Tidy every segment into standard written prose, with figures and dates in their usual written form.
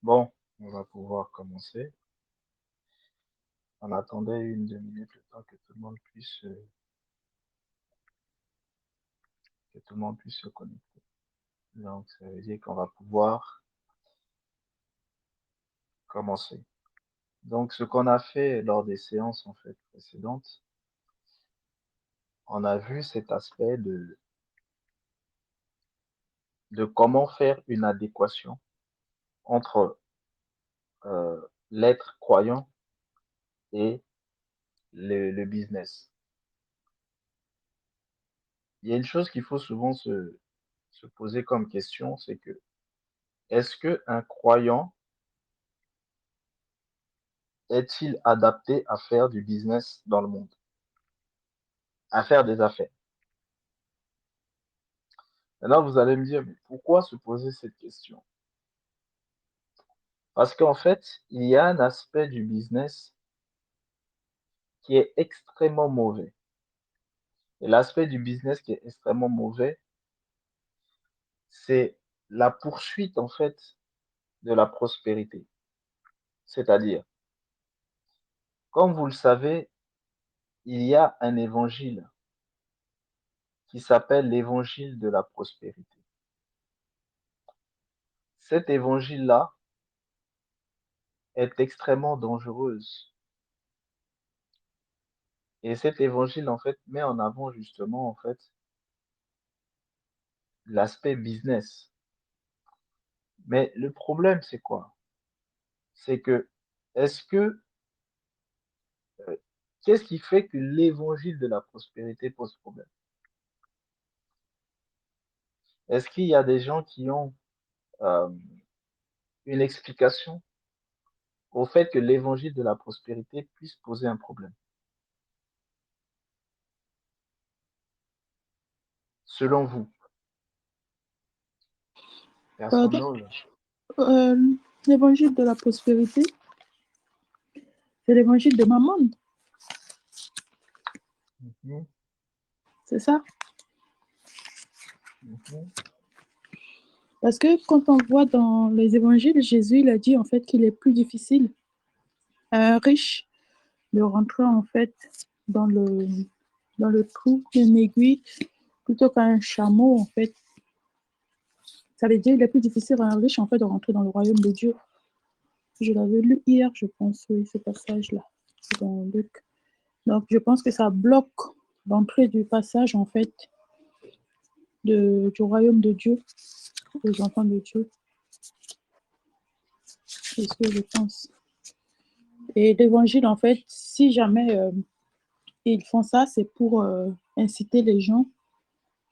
Bon, on va pouvoir commencer. On attendait une 2 minutes le temps que tout le monde puisse se connecter. Donc, ça veut dire qu'on va pouvoir commencer. Donc, ce qu'on a fait lors des séances, en fait, précédentes, on a vu cet aspect de comment faire une adéquation entre l'être croyant et le business. Il y a une chose qu'il faut souvent se poser comme question, c'est que est-ce qu'un croyant est-il adapté à faire du business dans le monde, à faire des affaires? Maintenant, vous allez me dire, mais pourquoi se poser cette question? Parce qu'en fait, il y a un aspect du business qui est extrêmement mauvais. Et l'aspect du business qui est extrêmement mauvais, c'est la poursuite, en fait, de la prospérité. C'est-à-dire, comme vous le savez, il y a un évangile qui s'appelle l'évangile de la prospérité. Cet évangile-là est extrêmement dangereuse. Et cet évangile, en fait, met en avant justement, en fait, l'aspect business. Mais le problème, c'est quoi? C'est que, est-ce que, euh, qu'est-ce qui fait que l'évangile de la prospérité pose problème? Est-ce qu'il y a des gens qui ont euh, une explication au fait que l'évangile de la prospérité puisse poser un problème? Selon vous, personne Pardon, n'ose. euh, l'évangile de la prospérité, c'est l'évangile de Mammon, Mhm, c'est ça? mhm. Parce que quand on voit dans les évangiles, Jésus, il a dit en fait qu'il est plus difficile à un riche de rentrer en fait dans dans le trou d'une aiguille plutôt qu'à un chameau en fait. Ça veut dire qu'il est plus difficile à un riche en fait de rentrer dans le royaume de Dieu. Je l'avais lu hier, je pense, oui, ce passage-là, dans Luc. Donc, je pense que ça bloque l'entrée du passage en fait du royaume de Dieu aux enfants de Dieu. C'est ce que je pense. Et l'évangile, en fait, si jamais ils font ça, c'est pour inciter les gens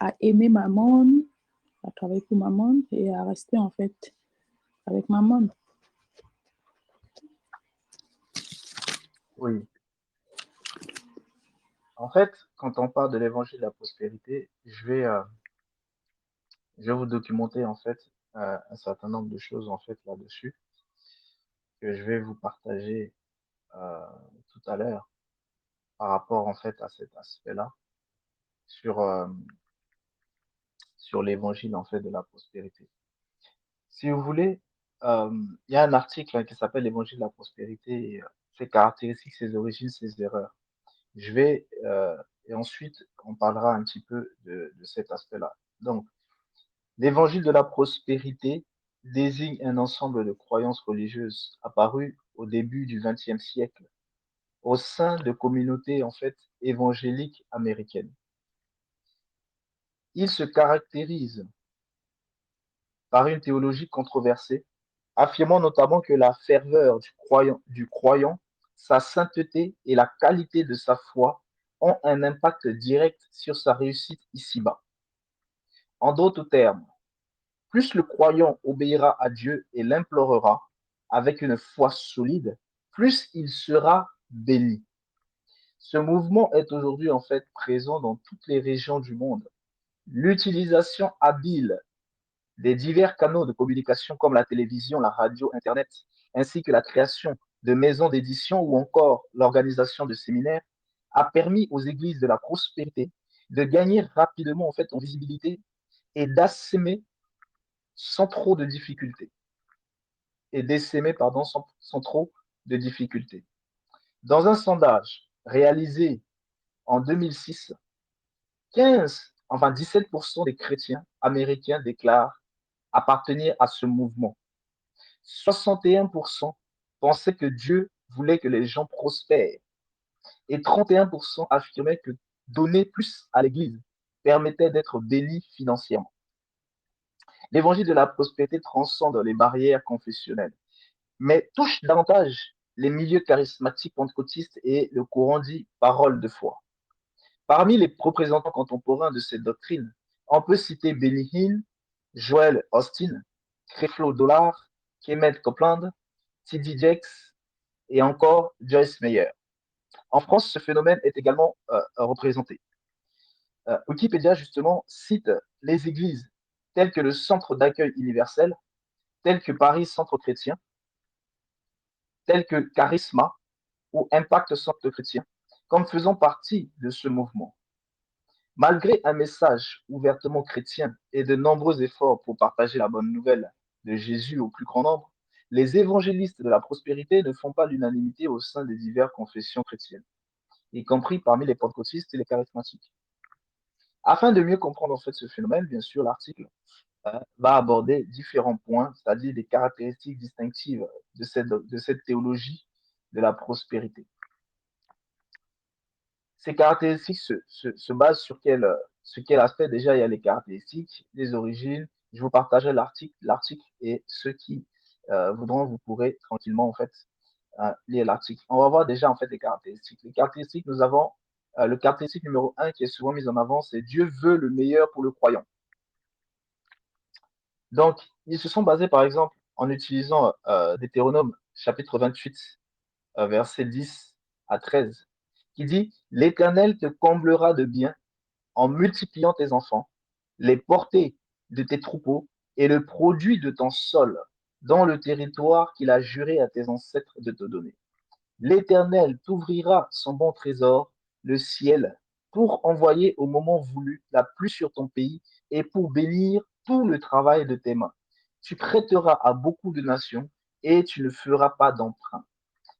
à aimer Mammon, à travailler pour Mammon et à rester en fait avec Mammon. Oui. En fait, quand on parle de l'évangile de la prospérité, je vais vous documenter en fait un certain nombre de choses en fait là-dessus que je vais vous partager euh, tout à l'heure par rapport en fait à cet aspect-là sur sur l'évangile en fait de la prospérité. Si vous voulez, euh, il y a un article qui s'appelle l'évangile de la prospérité, ses caractéristiques, ses origines, ses erreurs. Je vais et ensuite on parlera un petit peu de cet aspect-là. Donc, l'évangile de la prospérité désigne un ensemble de croyances religieuses apparues au début du XXe siècle au sein de communautés en fait évangéliques américaines. Il se caractérise par une théologie controversée, affirmant notamment que la ferveur du croyant, sa sainteté et la qualité de sa foi ont un impact direct sur sa réussite ici-bas. En d'autres termes, plus le croyant obéira à Dieu et l'implorera avec une foi solide, plus il sera béni. Ce mouvement est aujourd'hui en fait présent dans toutes les régions du monde. L'utilisation habile des divers canaux de communication comme la télévision, la radio, Internet, ainsi que la création de maisons d'édition ou encore l'organisation de séminaires a permis aux églises de la prospérité de gagner rapidement en fait en visibilité et d'assaimer sans trop de difficultés. et d'essaimer sans trop de difficultés. Dans un sondage réalisé en 2006, 17% des chrétiens américains déclarent appartenir à ce mouvement. 61% pensaient que Dieu voulait que les gens prospèrent et 31% affirmaient que donner plus à l'Église permettait d'être béni financièrement. L'évangile de la prospérité transcende les barrières confessionnelles, mais touche davantage les milieux charismatiques pentecôtistes et le courant dit parole de foi. Parmi les représentants contemporains de cette doctrine, on peut citer Benny Hinn, Joel Austin, Creflo Dollar, Kemet Copeland, T.D. Jakes et encore Joyce Meyer. En France, ce phénomène est également représenté. Wikipédia, justement, cite les églises telles que le Centre d'accueil universel, telles que Paris Centre chrétien, telles que Charisma ou Impact Centre chrétien, comme faisant partie de ce mouvement. Malgré un message ouvertement chrétien et de nombreux efforts pour partager la bonne nouvelle de Jésus au plus grand nombre, les évangélistes de la prospérité ne font pas l'unanimité au sein des diverses confessions chrétiennes, y compris parmi les pentecôtistes et les charismatiques. Afin de mieux comprendre en fait ce phénomène, bien sûr, l'article va aborder différents points, c'est-à-dire des caractéristiques distinctives de cette théologie de la prospérité. Ces caractéristiques se basent sur quel aspect? Déjà, il y a les caractéristiques, les origines. Je vous partagerai l'article et ceux qui voudront, vous pourrez tranquillement en fait lire l'article. On va voir déjà en fait les caractéristiques. Les caractéristiques, nous avons le caractéristique numéro 1 qui est souvent mis en avant, c'est Dieu veut le meilleur pour le croyant. Donc, ils se sont basés par exemple en utilisant Deutéronome chapitre 28, versets 10 à 13, qui dit l'Éternel te comblera de bien en multipliant tes enfants, les portées de tes troupeaux et le produit de ton sol dans le territoire qu'il a juré à tes ancêtres de te donner. L'Éternel t'ouvrira son bon trésor, le ciel, pour envoyer au moment voulu la pluie sur ton pays et pour bénir tout le travail de tes mains. Tu prêteras à beaucoup de nations et tu ne feras pas d'emprunt.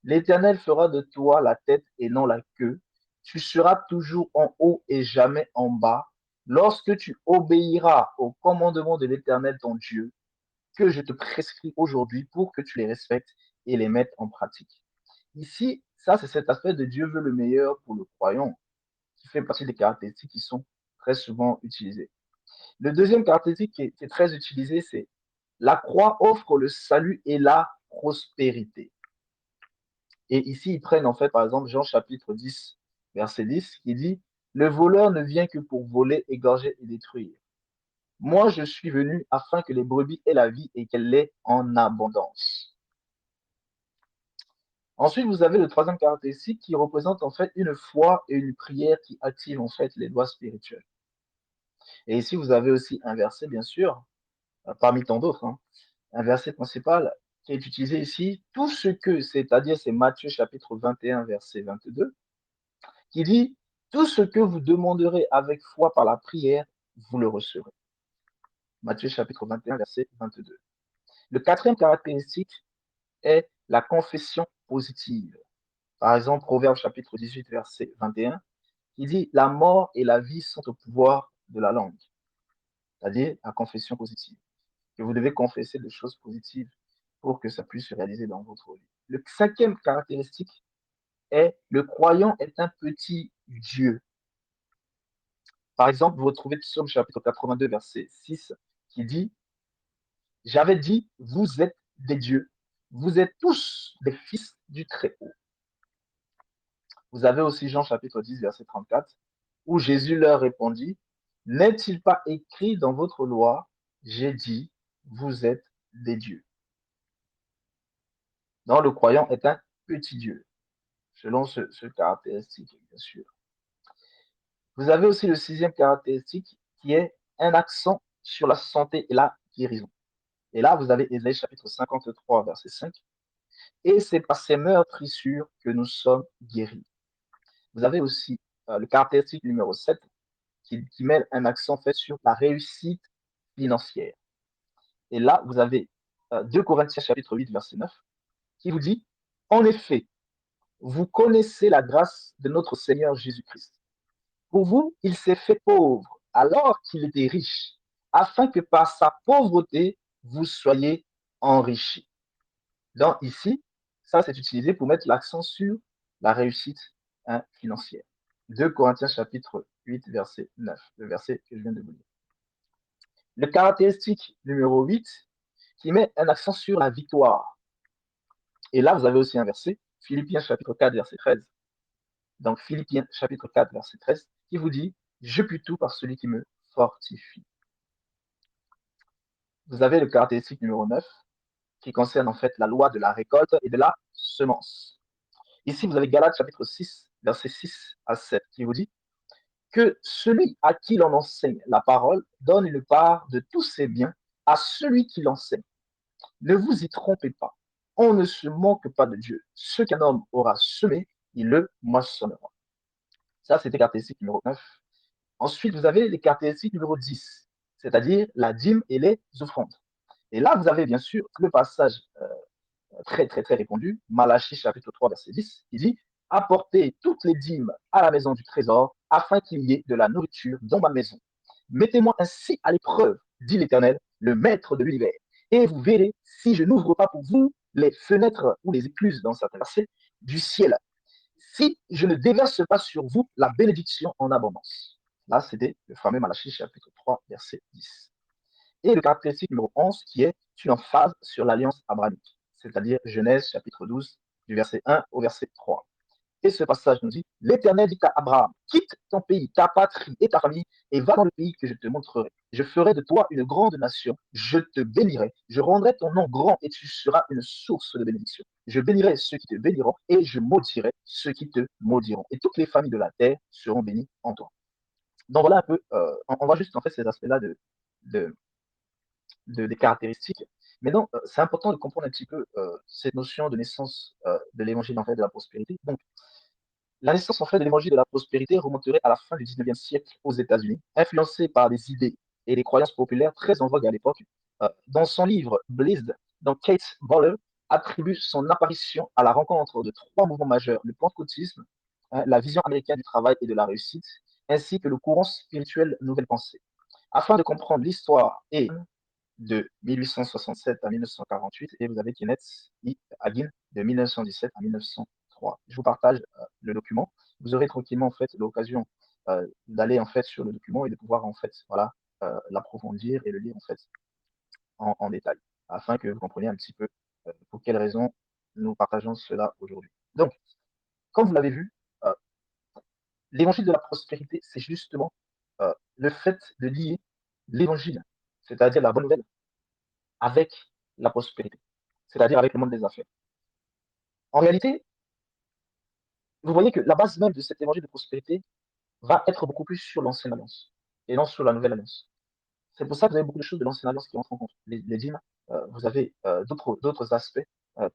L'Éternel fera de toi la tête et non la queue. Tu seras toujours en haut et jamais en bas. Lorsque tu obéiras aux commandements de l'Éternel ton Dieu, que je te prescris aujourd'hui pour que tu les respectes et les mettes en pratique. Ici, ça, c'est cet aspect de Dieu veut le meilleur pour le croyant, qui fait partie des caractéristiques qui sont très souvent utilisées. Le deuxième caractéristique qui est très utilisé, c'est la croix offre le salut et la prospérité. Et ici, ils prennent en fait, par exemple, Jean chapitre 10, verset 10, qui dit, le voleur ne vient que pour voler, égorger et détruire. Moi, je suis venu afin que les brebis aient la vie et qu'elle l'ait en abondance. Ensuite, vous avez le troisième caractéristique qui représente en fait une foi et une prière qui activent en fait les lois spirituelles. Et ici, vous avez aussi un verset, bien sûr, parmi tant d'autres, hein, un verset principal qui est utilisé ici, tout ce que, c'est-à-dire c'est Matthieu chapitre 21, verset 22, qui dit, tout ce que vous demanderez avec foi par la prière, vous le recevrez. Matthieu chapitre 21, verset 22. Le quatrième caractéristique est la confession positive. Par exemple, Proverbe chapitre 18, verset 21, qui dit la mort et la vie sont au pouvoir de la langue, c'est-à-dire la confession positive. Que vous devez confesser des choses positives pour que ça puisse se réaliser dans votre vie. Le cinquième caractéristique est le croyant est un petit Dieu. Par exemple, vous retrouvez Psaume chapitre 82, verset 6, qui dit j'avais dit, vous êtes des dieux, vous êtes tous des fils du Très-Haut. Vous avez aussi Jean chapitre 10, verset 34, où Jésus leur répondit, n'est-il pas écrit dans votre loi, j'ai dit, vous êtes des dieux. Donc le croyant est un petit Dieu, selon ce caractéristique, bien sûr. Vous avez aussi le sixième caractéristique qui est un accent sur la santé et la guérison. Et là, vous avez Ésaïe chapitre 53, verset 5. Et c'est par ces meurtrissures que nous sommes guéris. Vous avez aussi le caractéristique numéro 7 qui met un accent fait sur la réussite financière. Et là, vous avez 2 Corinthiens chapitre 8, verset 9, qui vous dit, en effet, vous connaissez la grâce de notre Seigneur Jésus-Christ. Pour vous, il s'est fait pauvre alors qu'il était riche, afin que par sa pauvreté, vous soyez enrichis. Donc ici, ça c'est utilisé pour mettre l'accent sur la réussite financière. 2 Corinthiens chapitre 8, verset 9, le verset que je viens de vous lire. Le caractéristique numéro 8 qui met un accent sur la victoire. Et là, vous avez aussi un verset, Philippiens chapitre 4, verset 13. Donc Philippiens chapitre 4, verset 13, qui vous dit, je puis tout par celui qui me fortifie. Vous avez le caractéristique numéro 9 qui concerne en fait la loi de la récolte et de la semence. Ici, vous avez Galates chapitre 6, verset 6 à 7, qui vous dit que celui à qui l'on enseigne la parole donne une part de tous ses biens à celui qui l'enseigne. Ne vous y trompez pas. On ne se manque pas de Dieu. Ce qu'un homme aura semé, il le moissonnera. Ça, c'était caractéristique numéro 9. Ensuite, vous avez les caractéristiques numéro 10, c'est-à-dire la dîme et les offrandes. Et là, vous avez bien sûr le passage très, très, très répandu, Malachie chapitre 3, verset 10, qui dit apportez toutes les dîmes à la maison du trésor, afin qu'il y ait de la nourriture dans ma maison. Mettez-moi ainsi à l'épreuve, dit l'Éternel, le maître de l'univers, et vous verrez si je n'ouvre pas pour vous les fenêtres ou les écluses dans certains versets du ciel, si je ne déverse pas sur vous la bénédiction en abondance. Là, c'était le fameux Malachie chapitre 3, verset 10. Et le caractéristique numéro 11 qui est une emphase sur l'alliance abrahamique, c'est-à-dire Genèse chapitre 12, du verset 1 au verset 3. Et ce passage nous dit, l'Éternel dit à Abraham, quitte ton pays, ta patrie et ta famille, et va dans le pays que je te montrerai. Je ferai de toi une grande nation, je te bénirai, je rendrai ton nom grand et tu seras une source de bénédiction. Je bénirai ceux qui te béniront et je maudirai ceux qui te maudiront. Et toutes les familles de la terre seront bénies en toi. Donc voilà un peu, on voit juste en fait ces aspects-là de, des caractéristiques. Mais donc, c'est important de comprendre un petit peu cette notion de naissance de l'évangile en fait de la prospérité. Donc, la naissance en fait de l'évangile de la prospérité remonterait à la fin du 19e siècle aux États-Unis, influencée par des idées et des croyances populaires très en vogue à l'époque. Dans son livre Blessed, Kate Bowler attribue son apparition à la rencontre de trois mouvements majeurs, le pentecôtisme, la vision américaine du travail et de la réussite, ainsi que le courant spirituel Nouvelle Pensée. Afin de comprendre l'histoire et de 1867 à 1948, et vous avez Kenneth E. Hagin de 1917 à 1903. Je vous partage le document. Vous aurez tranquillement en fait l'occasion d'aller en fait sur le document et de pouvoir en fait voilà l'approfondir et le lire en fait en détail, afin que vous compreniez un petit peu pour quelles raisons nous partageons cela aujourd'hui. Donc, comme vous l'avez vu, euh, l'évangile de la prospérité, c'est justement le fait de lier l'évangile, c'est-à-dire la bonne nouvelle, avec la prospérité, c'est-à-dire avec le monde des affaires. En réalité, vous voyez que la base même de cet évangile de prospérité va être beaucoup plus sur l'ancienne alliance et non sur la nouvelle alliance. C'est pour ça que vous avez beaucoup de choses de l'ancienne alliance qui entrent en compte. Les dîmes, vous avez d'autres aspects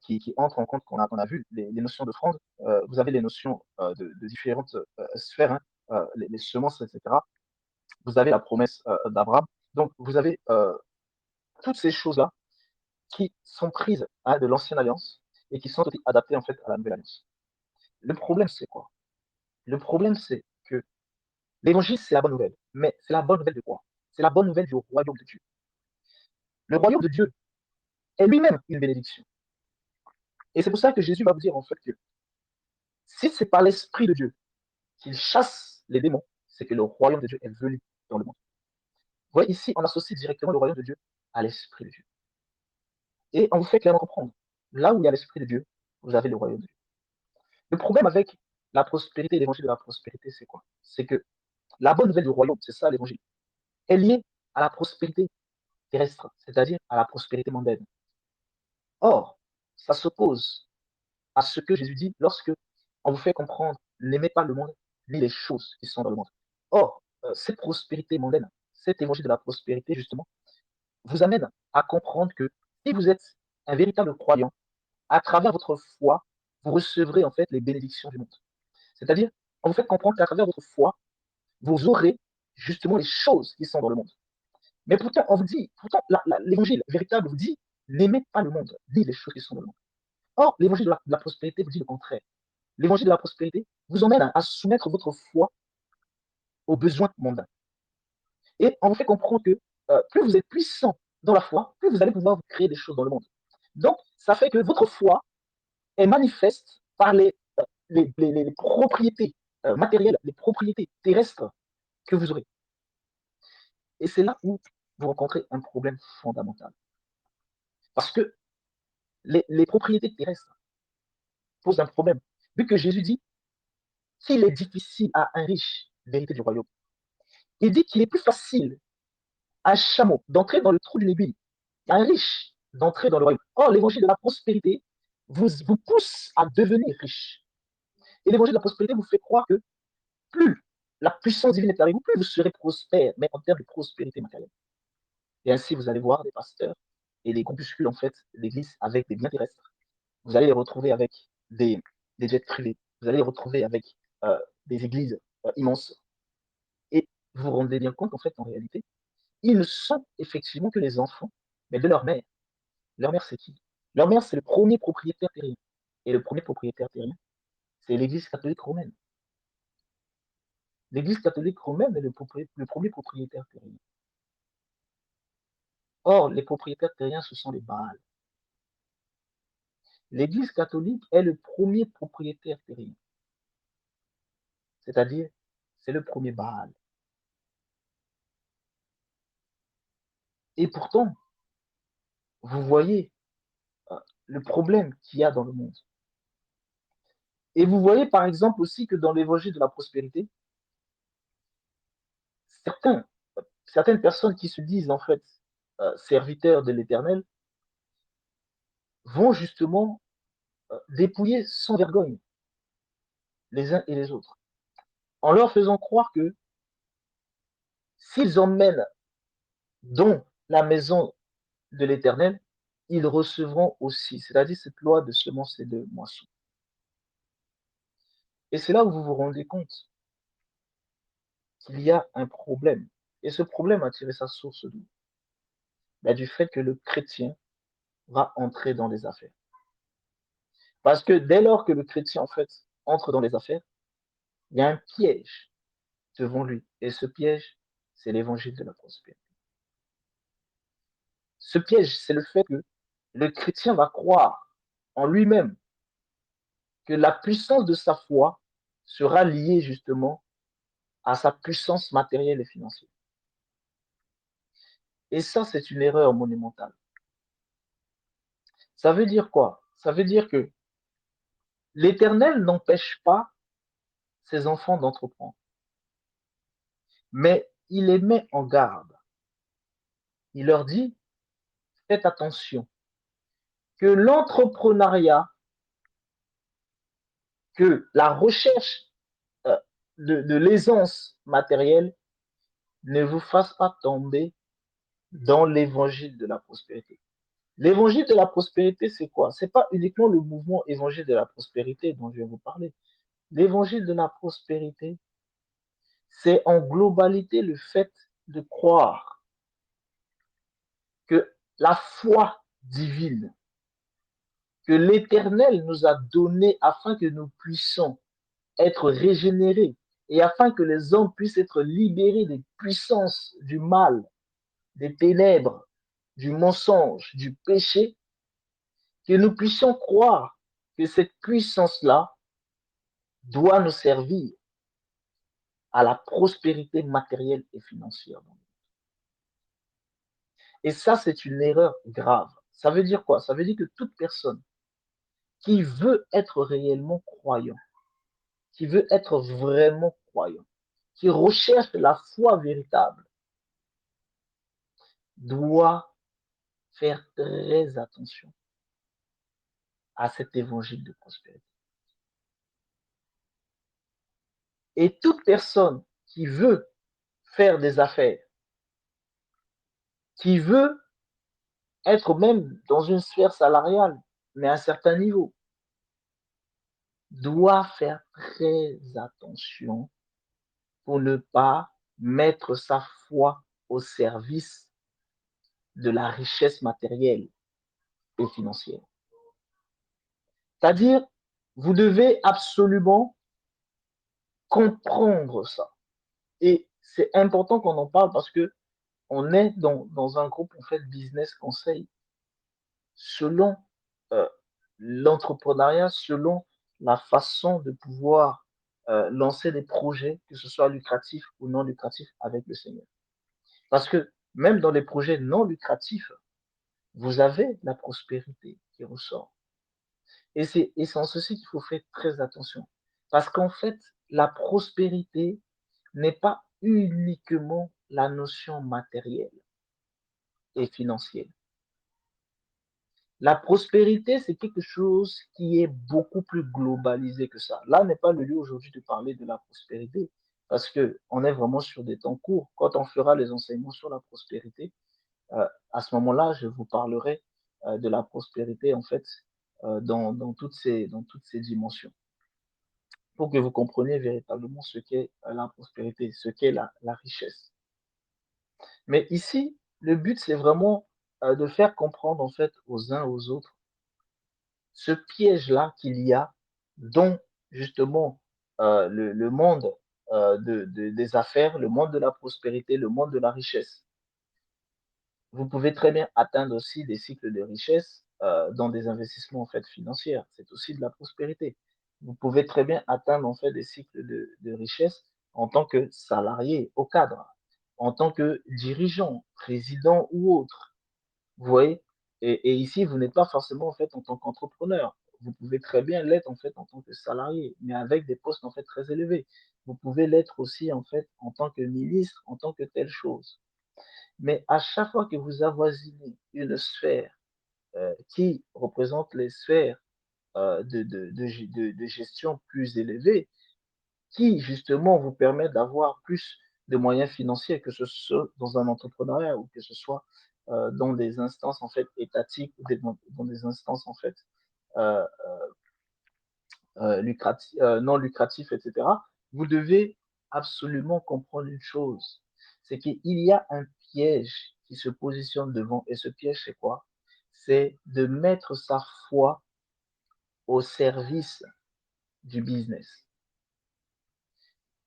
qui entrent en compte qu'on a vu, les notions de fraude, vous avez les notions de différentes sphères, hein, les semences, etc. Vous avez la promesse d'Abraham. Donc, vous avez toutes ces choses-là qui sont prises hein, de l'ancienne alliance et qui sont adaptées en fait à la nouvelle alliance. Le problème, c'est quoi? Le problème, c'est que l'évangile, c'est la bonne nouvelle. Mais c'est la bonne nouvelle de quoi? C'est la bonne nouvelle du royaume de Dieu. Le royaume de Dieu est lui-même une bénédiction. Et c'est pour ça que Jésus va vous dire en fait que si c'est par l'Esprit de Dieu qu'il chasse les démons, c'est que le royaume de Dieu est venu dans le monde. Vous voyez, ici, on associe directement le royaume de Dieu à l'Esprit de Dieu. Et on vous fait clairement comprendre, là où il y a l'Esprit de Dieu, vous avez le royaume de Dieu. Le problème avec la prospérité, l'évangile de la prospérité, c'est quoi? C'est que la bonne nouvelle du royaume, c'est ça l'évangile, est liée à la prospérité terrestre, c'est-à-dire à la prospérité mondaine. Or, ça s'oppose à ce que Jésus dit lorsque on vous fait comprendre, n'aimez pas le monde, ni les choses qui sont dans le monde. Or, cette prospérité mondaine, cet évangile de la prospérité, justement, vous amène à comprendre que si vous êtes un véritable croyant, à travers votre foi, vous recevrez en fait les bénédictions du monde. C'est-à-dire, on vous fait comprendre qu'à travers votre foi, vous aurez justement les choses qui sont dans le monde. Mais pourtant, on vous dit, pourtant, l'évangile véritable vous dit n'aimez pas le monde, ni les choses qui sont dans le monde. Or, l'évangile de la prospérité vous dit le contraire. L'évangile de la prospérité vous emmène à soumettre votre foi aux besoins mondains. Et on vous fait comprendre que plus vous êtes puissant dans la foi, plus vous allez pouvoir créer des choses dans le monde. Donc, ça fait que votre foi est manifeste par les propriétés matérielles, les propriétés terrestres que vous aurez. Et c'est là où vous rencontrez un problème fondamental. Parce que les propriétés terrestres posent un problème. Vu que Jésus dit qu'il est difficile à un riche d'hériter du royaume, il dit qu'il est plus facile à un chameau d'entrer dans le trou d'une aiguille qu'à un riche d'entrer dans le royaume. Or, l'évangile de la prospérité vous pousse à devenir riche. Et l'évangile de la prospérité vous fait croire que plus la puissance divine est avec vous, plus vous serez prospère, mais en termes de prospérité matérielle. Et ainsi, vous allez voir des pasteurs et des groupuscules, en fait, d'église avec des biens terrestres. Vous allez les retrouver avec des jets privés. Vous allez les retrouver avec des églises immenses. Et vous vous rendez bien compte, en fait, en réalité, ils ne sont effectivement que les enfants, mais de leur mère. Leur mère, c'est qui? Leur mère, c'est le premier propriétaire terrien. Et le premier propriétaire terrien, c'est l'Église catholique romaine. L'Église catholique romaine est le premier propriétaire terrien. Or, les propriétaires terriens, ce sont les Baals. L'Église catholique est le premier propriétaire terrien. C'est-à-dire, c'est le premier Baal. Et pourtant, vous voyez le problème qu'il y a dans le monde. Et vous voyez par exemple aussi que dans l'évangile de la prospérité, certaines personnes qui se disent en fait serviteurs de l'Éternel vont justement dépouiller sans vergogne les uns et les autres, en leur faisant croire que s'ils emmènent dans la maison de l'Éternel, ils recevront aussi, c'est-à-dire cette loi de semence et de moisson. Et c'est là où vous vous rendez compte qu'il y a un problème. Et ce problème a tiré sa source d'où? Du fait que le chrétien va entrer dans les affaires. Parce que dès lors que le chrétien, en fait, entre dans les affaires, il y a un piège devant lui. Et ce piège, c'est l'évangile de la prospérité. Ce piège, c'est le fait que le chrétien va croire en lui-même que la puissance de sa foi sera liée justement à sa puissance matérielle et financière. Et ça, c'est une erreur monumentale. Ça veut dire quoi? Ça veut dire que l'Éternel n'empêche pas ses enfants d'entreprendre, mais il les met en garde. Il leur dit, faites attention, que l'entrepreneuriat, que la recherche euh, de l'aisance matérielle ne vous fasse pas tomber dans l'évangile de la prospérité. L'évangile de la prospérité, c'est quoi? C'est pas uniquement le mouvement évangile de la prospérité dont je vais vous parler. L'évangile de la prospérité, c'est en globalité le fait de croire que la foi divine que l'Éternel nous a donnée afin que nous puissions être régénérés et afin que les hommes puissent être libérés des puissances du mal, des ténèbres, du mensonge, du péché, que nous puissions croire que cette puissance-là doit nous servir à la prospérité matérielle et financière. Et ça, c'est une erreur grave. Ça veut dire quoi? Ça veut dire que toute personne qui veut être réellement croyant, qui veut être vraiment croyant, qui recherche la foi véritable, doit faire très attention à cet évangile de prospérité. Et toute personne qui veut faire des affaires, qui veut être même dans une sphère salariale, mais à un certain niveau, doit faire très attention pour ne pas mettre sa foi au service de la richesse matérielle, et financière. C'est-à-dire, vous devez absolument comprendre ça. Et c'est important qu'on en parle parce que on est dans un groupe, en fait, business conseil selon euh, l'entrepreneuriat, selon la façon de pouvoir lancer des projets, que ce soit lucratif ou non lucratif, avec le Seigneur. Parce que même dans les projets non lucratifs, vous avez la prospérité qui ressort. Et c'est en ceci qu'il faut faire très attention. Parce qu'en fait, la prospérité n'est pas uniquement la notion matérielle et financière. La prospérité, c'est quelque chose qui est beaucoup plus globalisé que ça. Là n'est pas le lieu aujourd'hui de parler de la prospérité, parce que on est vraiment sur des temps courts. Quand on fera les enseignements sur la prospérité, à ce moment-là, je vous parlerai de la prospérité, en fait, dans toutes ces dimensions, pour que vous compreniez véritablement ce qu'est la prospérité, ce qu'est la richesse. Mais ici, le but, c'est vraiment de faire comprendre, en fait, aux uns aux autres ce piège-là qu'il y a dans justement le monde des affaires, le monde de la prospérité, le monde de la richesse. Vous pouvez très bien atteindre aussi des cycles de richesse dans des investissements en fait financiers. C'est aussi de la prospérité. Vous pouvez très bien atteindre en fait des cycles de richesse en tant que salarié au cadre, en tant que dirigeant, président ou autre. Vous voyez? Et ici, vous n'êtes pas forcément en fait en tant qu'entrepreneur. Vous pouvez très bien l'être en fait en tant que salarié, mais avec des postes en fait très élevés. Vous pouvez l'être aussi en fait en tant que ministre, en tant que telle chose. Mais à chaque fois que vous avoisinez une sphère qui représente les sphères de gestion plus élevées, qui justement vous permet d'avoir plus de moyens financiers, que ce soit dans un entrepreneuriat ou que ce soit dans des instances en fait étatiques ou dans des instances en fait euh, non lucratives, etc. Vous devez absolument comprendre une chose, c'est qu'il y a un piège qui se positionne devant, et ce piège c'est quoi? C'est de mettre sa foi au service du business.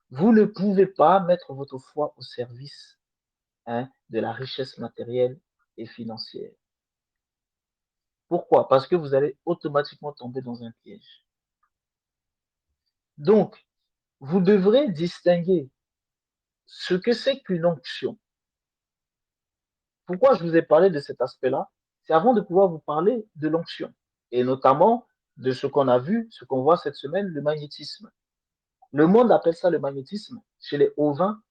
Vous ne pouvez pas mettre votre foi au service de la richesse matérielle et financière. Pourquoi? Parce que vous allez automatiquement tomber dans un piège. Donc, vous devrez distinguer ce que c'est qu'une onction. Pourquoi je vous ai parlé de cet aspect-là? C'est avant de pouvoir vous parler de l'onction, et notamment de ce qu'on a vu, ce qu'on voit cette semaine, le magnétisme. Le monde appelle ça le magnétisme. Chez les ovins,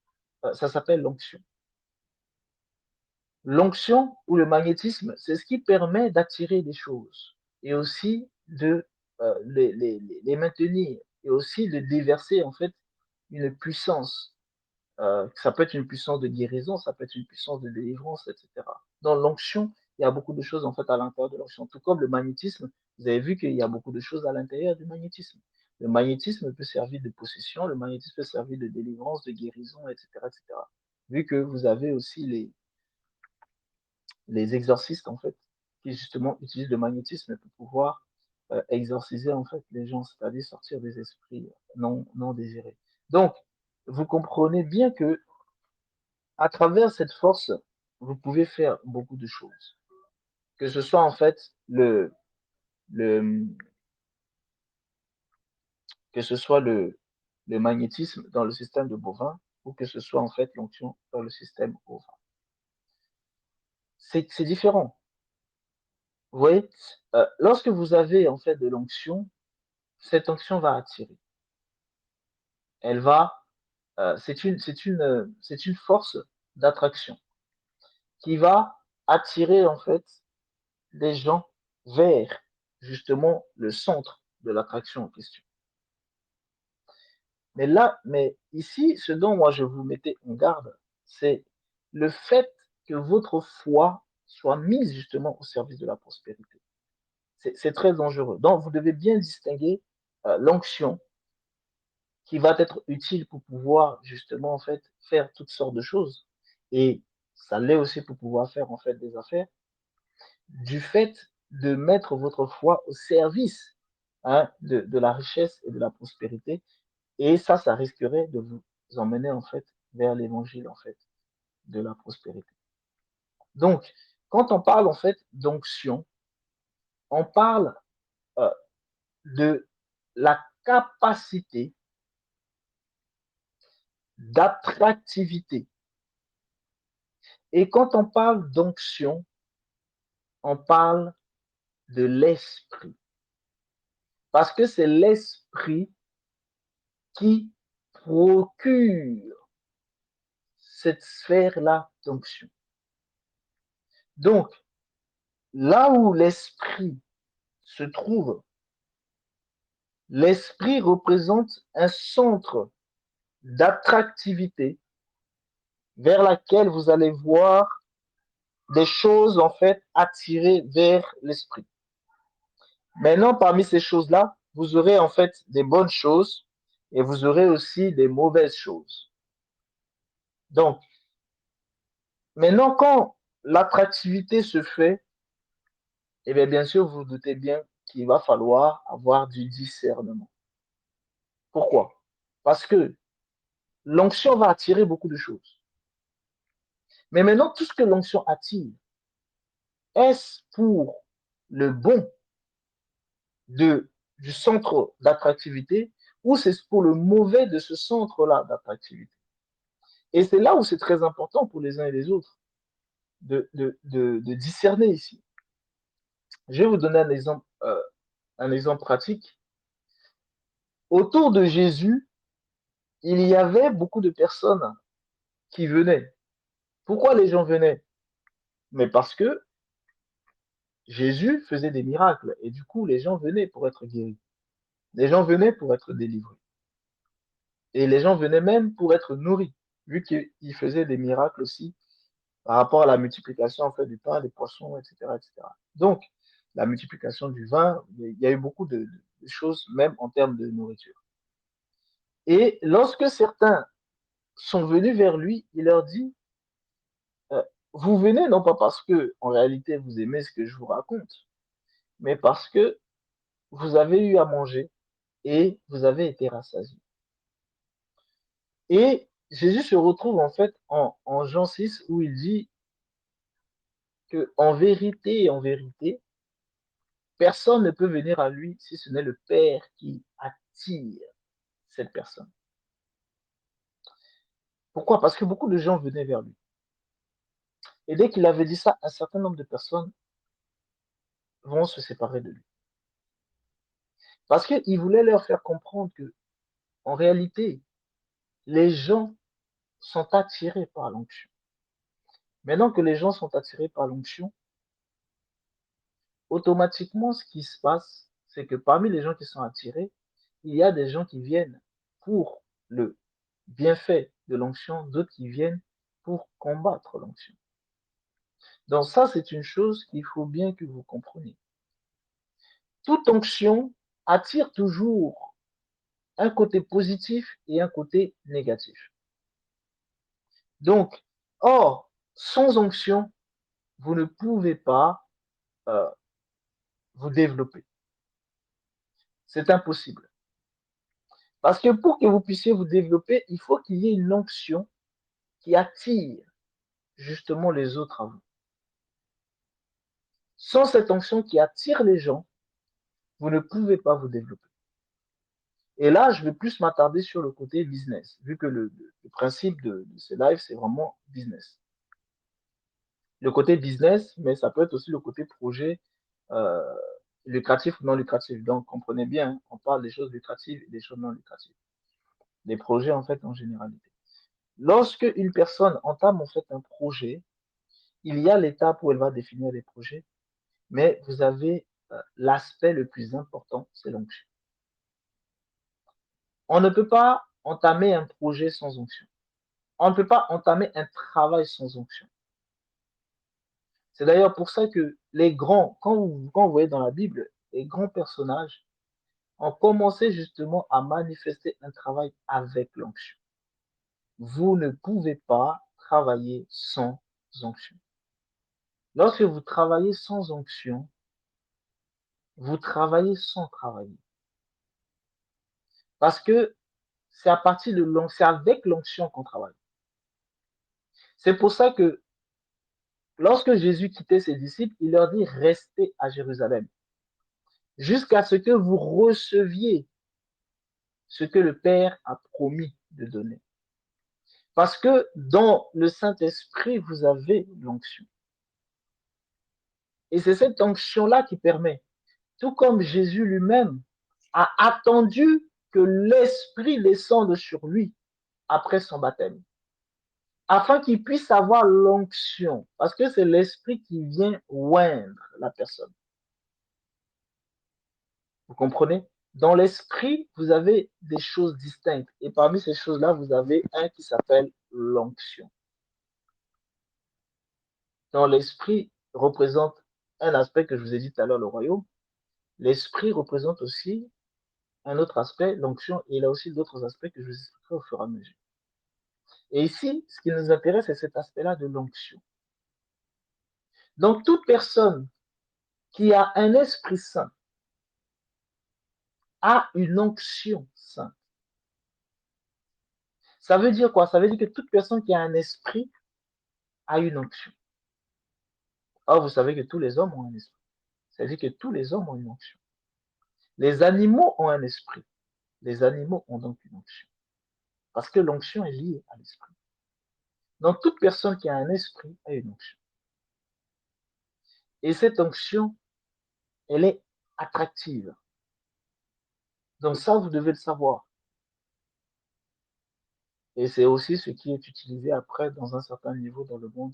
ça s'appelle l'onction. L'onction ou le magnétisme, c'est ce qui permet d'attirer des choses et aussi de les maintenir et aussi de déverser en fait une puissance. Ça peut être une puissance de guérison, ça peut être une puissance de délivrance, etc. Dans l'onction, il y a beaucoup de choses en fait à l'intérieur de l'onction. Tout comme le magnétisme, vous avez vu qu'il y a beaucoup de choses à l'intérieur du magnétisme. Le magnétisme peut servir de possession, le magnétisme peut servir de délivrance, de guérison, etc., etc. Vu que vous avez aussi les exorcistes, en fait, qui justement utilisent le magnétisme pour pouvoir exorciser, en fait, les gens, c'est-à-dire sortir des esprits non désirés. Donc, vous comprenez bien que à travers cette force, vous pouvez faire beaucoup de choses. Que ce soit, en fait, le que ce soit le magnétisme dans le système de bovin ou que ce soit, en fait, l'onction dans le système ovin. C'est différent. Vous voyez, lorsque vous avez, en fait, de l'onction, cette onction va attirer. Elle va, c'est une force d'attraction qui va attirer en fait les gens vers justement le centre de l'attraction en question. Mais ici, ce dont moi je vous mettais en garde, c'est le fait que votre foi soit mise justement au service de la prospérité. C'est très dangereux. Donc, vous devez bien distinguer l'onction qui va être utile pour pouvoir justement en fait faire toutes sortes de choses. Et ça l'est aussi pour pouvoir faire en fait des affaires. Du fait de mettre votre foi au service de la richesse et de la prospérité. Et ça risquerait de vous emmener en fait vers l'évangile en fait de la prospérité. Donc, quand on parle en fait d'onction, on parle euh, de la capacité d'attractivité. Et quand on parle d'onction, on parle de l'esprit. Parce que c'est l'esprit qui procure cette sphère-là d'onction. Donc, là où l'esprit se trouve, l'esprit représente un centre d'attractivité vers laquelle vous allez voir des choses en fait attirées vers l'esprit. Maintenant, parmi ces choses-là, vous aurez en fait des bonnes choses et vous aurez aussi des mauvaises choses. Donc, maintenant, quand l'attractivité se fait, eh bien sûr, vous, vous doutez bien qu'il va falloir avoir du discernement. Pourquoi? Parce que l'onction va attirer beaucoup de choses. Mais maintenant, tout ce que l'onction attire, est-ce pour le bon du centre d'attractivité ou c'est pour le mauvais de ce centre-là d'attractivité? Et c'est là où c'est très important pour les uns et les autres de discerner ici. Je vais vous donner un exemple pratique. Autour de Jésus, il y avait beaucoup de personnes qui venaient. Pourquoi les gens venaient? Mais parce que Jésus faisait des miracles et du coup, les gens venaient pour être guéris. Les gens venaient pour être délivrés. Et les gens venaient même pour être nourris, vu qu'il faisait des miracles aussi par rapport à la multiplication en fait, du pain, des poissons, etc., etc. Donc, la multiplication du vin, il y a eu beaucoup de choses, même en termes de nourriture. Et lorsque certains sont venus vers lui, il leur dit, euh, vous venez non pas parce que en réalité vous aimez ce que je vous raconte, mais parce que vous avez eu à manger et vous avez été rassasiés. Et Jésus se retrouve en fait en Jean 6 où il dit que en vérité, personne ne peut venir à lui si ce n'est le Père qui attire cette personne. Pourquoi? Parce que beaucoup de gens venaient vers lui. Et dès qu'il avait dit ça, un certain nombre de personnes vont se séparer de lui. Parce qu'il voulait leur faire comprendre que, en réalité, les gens sont attirés par l'onction. Maintenant que les gens sont attirés par l'onction, automatiquement, ce qui se passe, c'est que parmi les gens qui sont attirés, il y a des gens qui viennent pour le bienfait de l'onction, d'autres qui viennent pour combattre l'onction. Donc ça, c'est une chose qu'il faut bien que vous compreniez. Toute onction attire toujours un côté positif et un côté négatif. Donc, or, sans onction, vous ne pouvez pas euh, vous développer. C'est impossible. Parce que pour que vous puissiez vous développer, il faut qu'il y ait une onction qui attire justement les autres à vous. Sans cette onction qui attire les gens, vous ne pouvez pas vous développer. Et là, je vais plus m'attarder sur le côté business, vu que le principe de ces lives, c'est vraiment business. Le côté business, mais ça peut être aussi le côté projet euh, lucratif ou non lucratif. Donc, comprenez bien, hein, on parle des choses lucratives et des choses non lucratives. Des projets, en fait, en généralité. Lorsque une personne entame, en fait, un projet, il y a l'étape où elle va définir les projets, mais vous avez l'aspect le plus important, c'est l'onction. On ne peut pas entamer un projet sans onction. On ne peut pas entamer un travail sans onction. C'est d'ailleurs pour ça que les grands, quand vous voyez dans la Bible, les grands personnages ont commencé justement à manifester un travail avec l'onction. Vous ne pouvez pas travailler sans onction. Lorsque vous travaillez sans onction, vous travaillez sans travailler. Parce que c'est à partir de l'onction, c'est avec l'onction qu'on travaille. C'est pour ça que lorsque Jésus quittait ses disciples, il leur dit restez à Jérusalem jusqu'à ce que vous receviez ce que le Père a promis de donner. Parce que dans le Saint-Esprit, vous avez l'onction. Et c'est cette onction-là qui permet, tout comme Jésus lui-même a attendu que l'Esprit descende sur lui après son baptême, afin qu'il puisse avoir l'onction, parce que c'est l'Esprit qui vient oindre la personne. Vous comprenez? Dans l'Esprit, vous avez des choses distinctes, et parmi ces choses-là, vous avez un qui s'appelle l'onction. Dans l'Esprit représente un aspect que je vous ai dit tout à l'heure, le royaume. L'Esprit représente aussi un autre aspect, l'onction, et il a aussi d'autres aspects que je vous expliquerai au fur et à mesure. Et ici, ce qui nous intéresse, c'est cet aspect-là de l'onction. Donc, toute personne qui a un esprit saint a une onction sainte. Ça veut dire quoi? Ça veut dire que toute personne qui a un esprit a une onction. Or, vous savez que tous les hommes ont un esprit. Ça veut dire que tous les hommes ont une onction. Les animaux ont un esprit. Les animaux ont donc une onction. Parce que l'onction est liée à l'esprit. Donc, toute personne qui a un esprit a une onction. Et cette onction, elle est attractive. Donc ça, vous devez le savoir. Et c'est aussi ce qui est utilisé après dans un certain niveau dans le monde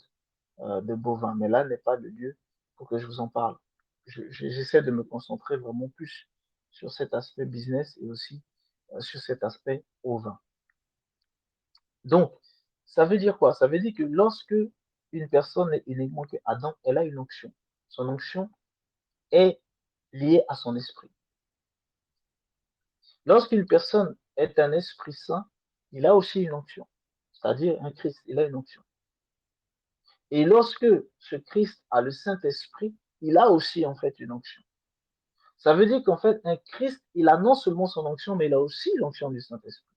de bovins. Mais là n'est pas le lieu pour que je vous en parle. J'essaie de me concentrer vraiment plus sur cet aspect business et aussi sur cet aspect ovin. Donc, ça veut dire quoi? Ça veut dire que lorsque une personne est uniquement que Adam, elle a une onction. Son onction est liée à son esprit. Lorsqu'une personne est un esprit saint, il a aussi une onction, c'est-à-dire un Christ, il a une onction. Et lorsque ce Christ a le Saint-Esprit, il a aussi en fait une onction. Ça veut dire qu'en fait, un Christ, il a non seulement son onction, mais il a aussi l'onction du Saint-Esprit.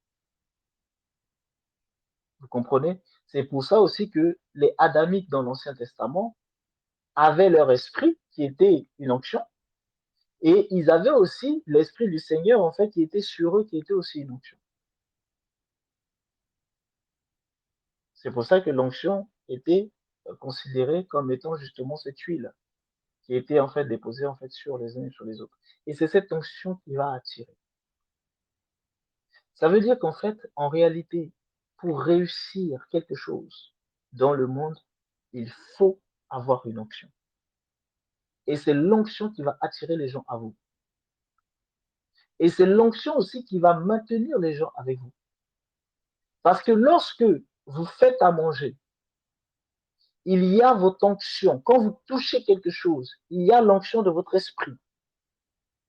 Vous comprenez? C'est pour ça aussi que les Adamites dans l'Ancien Testament avaient leur esprit qui était une onction, et ils avaient aussi l'esprit du Seigneur en fait qui était sur eux, qui était aussi une onction. C'est pour ça que l'onction était considérée comme étant justement cette huile qui était en fait déposée en fait sur les uns et sur les autres. Et c'est cette onction qui va attirer. Ça veut dire qu'en fait, en réalité, pour réussir quelque chose dans le monde, il faut avoir une onction. Et c'est l'onction qui va attirer les gens à vous. Et c'est l'onction aussi qui va maintenir les gens avec vous. Parce que lorsque vous faites à manger, il y a votre onction. Quand vous touchez quelque chose, il y a l'onction de votre esprit.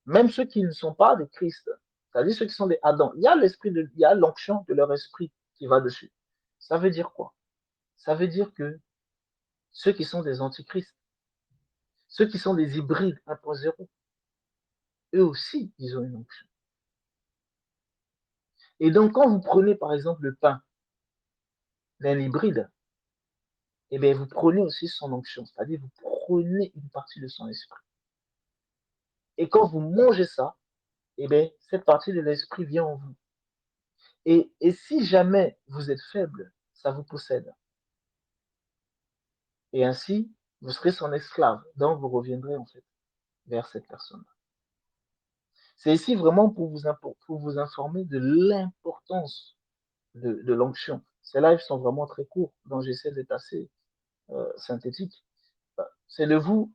Même ceux qui ne sont pas de Christ, c'est-à-dire ceux qui sont des Adam, il y a l'onction de leur esprit qui va dessus. Ça veut dire quoi? Ça veut dire que ceux qui sont des antichrists, ceux qui sont des hybrides 1.0, eux aussi, ils ont une onction. Et donc, quand vous prenez par exemple le pain d'un hybride, eh bien, vous prenez aussi son onction, c'est-à-dire vous prenez une partie de son esprit. Et quand vous mangez ça, eh bien, cette partie de l'esprit vient en vous. Et si jamais vous êtes faible, ça vous possède. Et ainsi, vous serez son esclave. Donc, vous reviendrez en fait vers cette personne. C'est ici vraiment pour vous informer de l'importance de l'onction. Ces lives sont vraiment très courts, donc j'essaie d'être assez synthétique. C'est de vous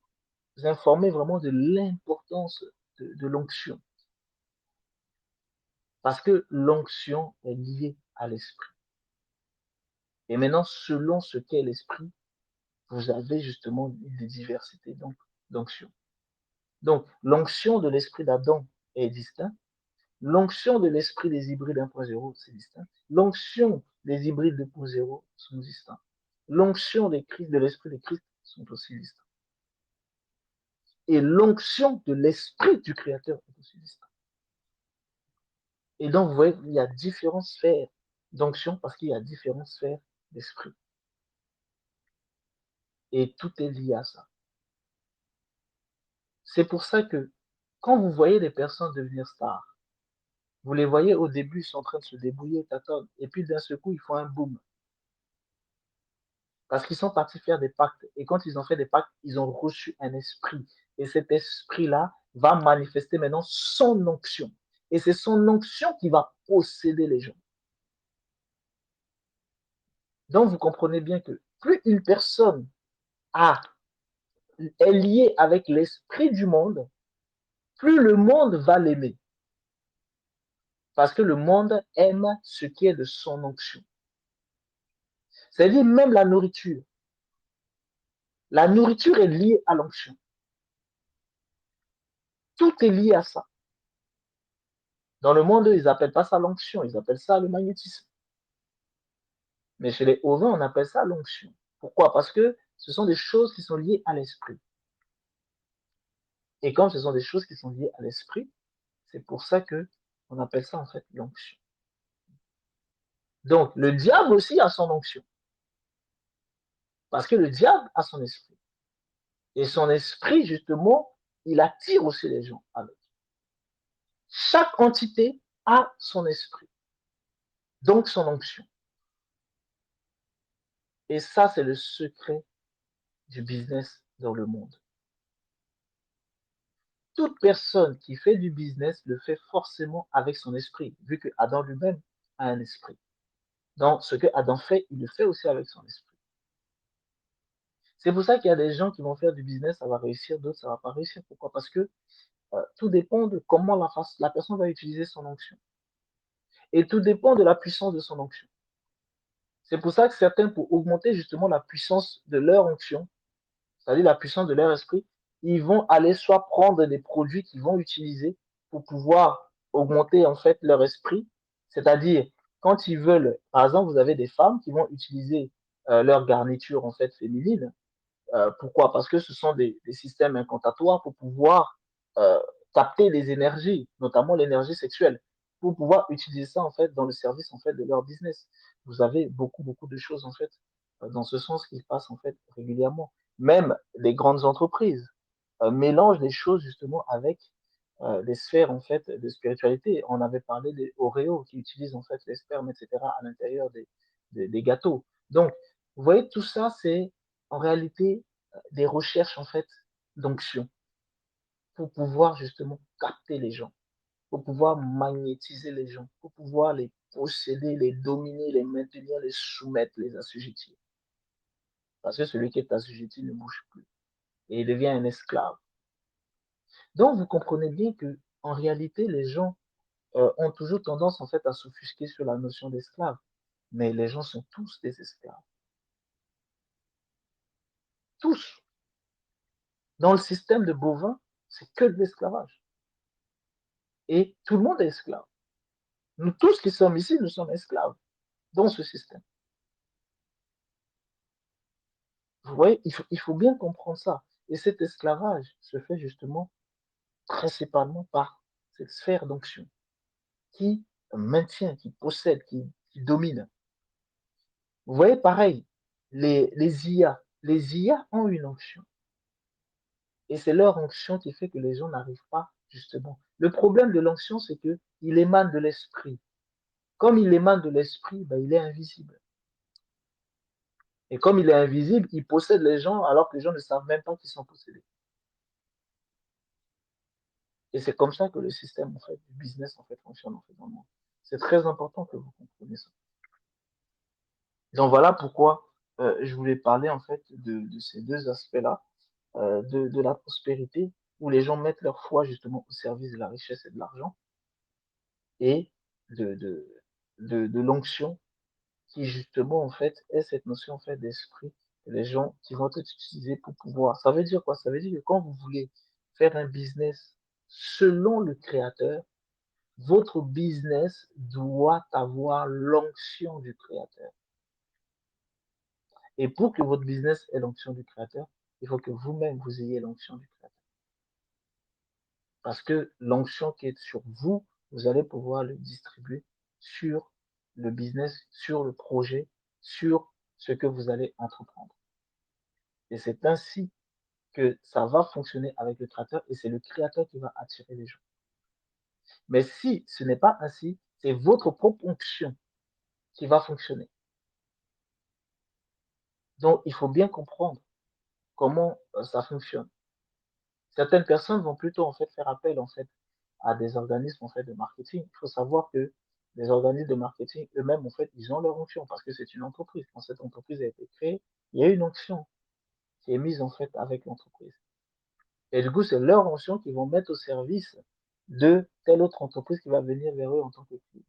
informer vraiment de l'importance de l'onction. Parce que l'onction est liée à l'esprit. Et maintenant, selon ce qu'est l'esprit, vous avez justement une diversité d'onction. Donc, l'onction de l'esprit d'Adam est distincte. L'onction de l'esprit des hybrides 1.0, c'est distinct. L'onction des hybrides 2.0 sont distincts. L'onction de l'esprit de Christ sont aussi distincts. Et l'onction de l'esprit du Créateur est aussi distincte. Et donc, vous voyez, il y a différentes sphères d'onction parce qu'il y a différentes sphères d'esprit. Et tout est lié à ça. C'est pour ça que quand vous voyez des personnes devenir stars, vous les voyez au début, ils sont en train de se débrouiller, tâtonnent, et puis d'un seul coup, ils font un boom. Parce qu'ils sont partis faire des pactes. Et quand ils ont fait des pactes, ils ont reçu un esprit. Et cet esprit-là va manifester maintenant son onction. Et c'est son onction qui va posséder les gens. Donc, vous comprenez bien que plus une personne est liée avec l'esprit du monde, plus le monde va l'aimer. Parce que le monde aime ce qui est de son onction. C'est-à-dire même la nourriture. La nourriture est liée à l'onction. Tout est lié à ça. Dans le monde, ils n'appellent pas ça l'onction, ils appellent ça le magnétisme. Mais chez les ovins, on appelle ça l'onction. Pourquoi? Parce que ce sont des choses qui sont liées à l'esprit. Et comme ce sont des choses qui sont liées à l'esprit, c'est pour ça que on appelle ça en fait l'onction. Donc, le diable aussi a son onction. Parce que le diable a son esprit. Et son esprit, justement, il attire aussi les gens avec. Chaque entité a son esprit, donc son onction. Et ça, c'est le secret du business dans le monde. Toute personne qui fait du business le fait forcément avec son esprit, vu que Adam lui-même a un esprit. Donc, ce que Adam fait, il le fait aussi avec son esprit. C'est pour ça qu'il y a des gens qui vont faire du business, ça va réussir, d'autres, ça va pas réussir. Pourquoi? Parce que tout dépend de comment la personne va utiliser son onction. Et tout dépend de la puissance de son onction. C'est pour ça que certains, pour augmenter justement la puissance de leur onction, c'est-à-dire la puissance de leur esprit, ils vont aller soit prendre des produits qu'ils vont utiliser pour pouvoir augmenter en fait leur esprit, c'est-à-dire quand ils veulent, par exemple, vous avez des femmes qui vont utiliser leur garniture en fait féminine. Pourquoi? Parce que ce sont des systèmes incantatoires pour pouvoir euh, capter les énergies, notamment l'énergie sexuelle, pour pouvoir utiliser ça en fait dans le service en fait de leur business. Vous avez beaucoup de choses en fait dans ce sens qui se passent en fait régulièrement. Même les grandes entreprises mélangent les choses justement avec les sphères en fait de spiritualité. On avait parlé des Oreos qui utilisent en fait les spermes, etc. à l'intérieur des gâteaux. Donc, vous voyez, tout ça, c'est en réalité des recherches en fait d'onction pour pouvoir justement capter les gens, pour pouvoir magnétiser les gens, pour pouvoir les posséder, les dominer, les maintenir, les soumettre, les assujettir. Parce que celui qui est assujetti ne bouge plus et il devient un esclave. Donc vous comprenez bien que en réalité les gens ont toujours tendance en fait à s'offusquer sur la notion d'esclave, mais les gens sont tous des esclaves, tous. Dans le système de bovins, c'est que de l'esclavage. Et tout le monde est esclave. Nous tous qui sommes ici, nous sommes esclaves dans ce système. Vous voyez, il faut bien comprendre ça. Et cet esclavage se fait justement principalement par cette sphère d'onction qui maintient, qui possède, qui domine. Vous voyez, pareil, les IA. Les IA ont une onction. Et c'est leur onction qui fait que les gens n'arrivent pas, justement. Le problème de l'onction, c'est qu'il émane de l'esprit. Comme il émane de l'esprit, ben, il est invisible. Et comme il est invisible, il possède les gens alors que les gens ne savent même pas qu'ils sont possédés. Et c'est comme ça que le système en fait, du business en fait, fonctionne en fait, dans le monde. C'est très important que vous compreniez ça. Donc voilà pourquoi je voulais parler en fait de ces deux aspects-là, de la prospérité, où les gens mettent leur foi justement au service de la richesse et de l'argent, et de, de, de l'onction qui justement en fait est cette notion en fait d'esprit que les gens qui vont être utilisés pour pouvoir. Ça veut dire quoi? Ça veut dire que quand vous voulez faire un business selon le créateur, votre business doit avoir l'onction du créateur. Et pour que votre business ait l'onction du créateur, il faut que vous-même vous ayez l'onction du créateur. Parce que l'onction qui est sur vous, vous allez pouvoir le distribuer sur le business, sur le projet, sur ce que vous allez entreprendre. Et c'est ainsi que ça va fonctionner avec le créateur et c'est le créateur qui va attirer les gens. Mais si ce n'est pas ainsi, c'est votre propre onction qui va fonctionner. Donc, il faut bien comprendre comment ça fonctionne. Certaines personnes vont plutôt en fait faire appel en fait à des organismes en fait de marketing. Il faut savoir que les organismes de marketing eux-mêmes en fait ils ont leur onction parce que c'est une entreprise. Quand cette entreprise a été créée, il y a une onction qui est mise en fait avec l'entreprise. Et du coup, c'est leur onction qu'ils vont mettre au service de telle autre entreprise qui va venir vers eux en tant que client.